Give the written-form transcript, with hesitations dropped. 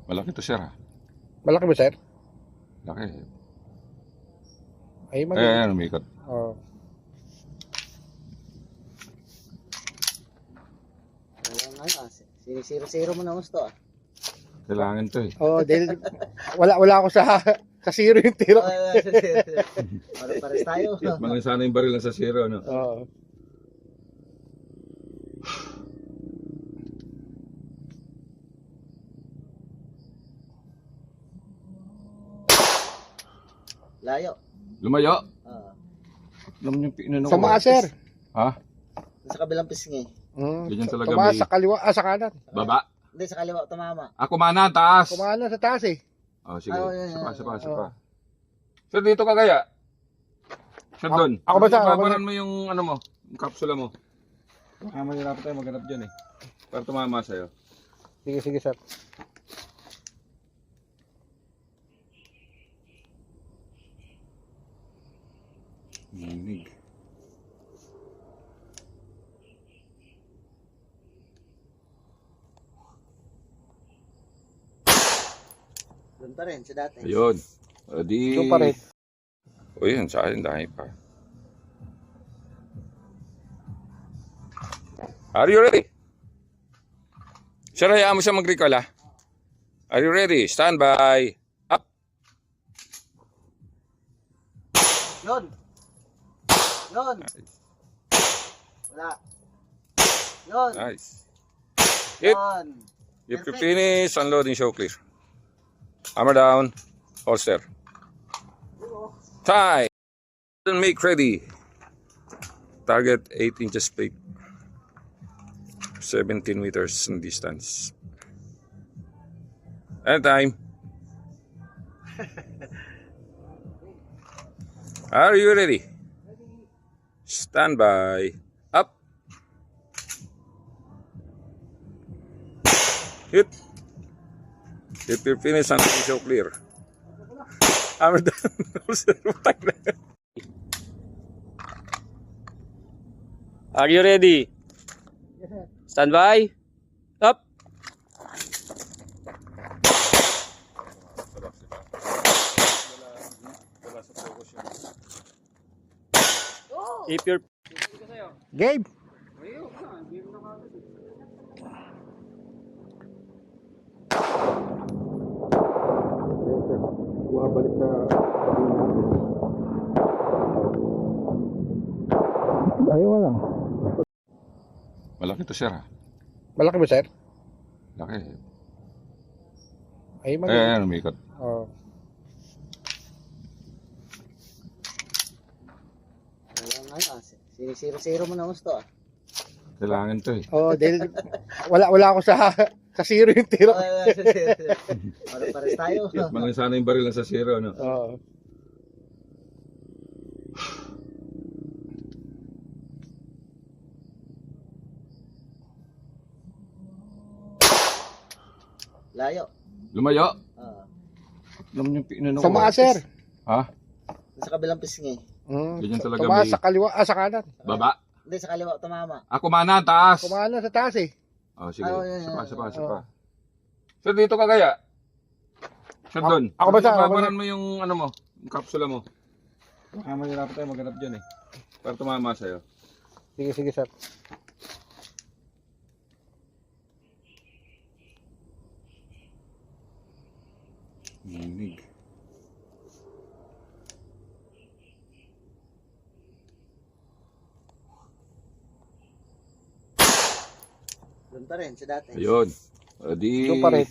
Malaki to, sir. Malaki ba, sir? Laki. Ay, Ayan, umikot. Oh. Zero mo na gusto ah. Kailangan to eh. Oh, dahil wala ako sa zero yung tiro. Pares tayo. Malang sana yung baril lang sa zero, no? Oo. Layo. Lumayo. Ah. Alam niyo, pinano Tumaas, sir. Ha? Sa kabilang pisngi. Ganyan talaga Tumaas may- sa kaliwa, sa kanan. Baba. Hindi, sa kaliwa tumama. Ako mana, taas. Kumana sa taas eh. Oh, sige. Oh, yan, Sapa, yan. sapa, sapa. Sir, dito ka kaya? Sir, doon. ako ba, sir? Ako ba, Babaran mo yung ano mo, yung kapsula mo. Baka mahirap tayo maghanap dyan eh. Para tumama sa'yo. Sige, sige, sir. Hinig. Doon pa rin, sa dati. Ayun. O di... Ito pa rin. O yun, sa akin dahil pa. Are you ready? Sir, hayaan mo siya mag-recall ha. Are you ready? Stand by. Up. Yun! Yun! Wala. Yun! Nice. Hit. Yun! If you finish, unloading show clear. Hammer down. Holster. Tie. Make ready. Target 8 inches plate. 17 meters in distance. Anytime. Are you ready? Stand by. Up. Hit. If you finish, and show clear. Hammer down. Are you ready? Stand by. Up. If you're Gabe. Balik na. Ayaw wala. Malaki to, sir. Malaki ba, sir? Laki. Ay, Ayan, umikot. Oh. Zero mo na gusto ah. Kailangan to eh. Oh, dahil wala ako sa zero yung tiro. Pares tayo. Malang sana yung baril lang sa zero, no? Oo. Layo. Lumayo. Ah. Alam niyo, pinano Tumaas, sir. Ha? Sa kabilang pisngi. Ganyan talaga Tumaas may- sa kaliwa, sa kanan. Baba. Hindi, sa kaliwa tumama. Ako mana, taas. Kumana sa taas eh. Oh, sige. Oh, yan, Sapa, yan. sapa, sapa. Sir, dito ka kaya? Sir, doon. ako ba, sir? Ako ba, Babaran mo yung ano mo, yung kapsula mo. Baka mahirap tayo maghanap dyan eh. Para tumama sa'yo. Sige, sige, sir. Hinig. Doon pa rin, sa dati. Ayun. O di... Ito pa rin.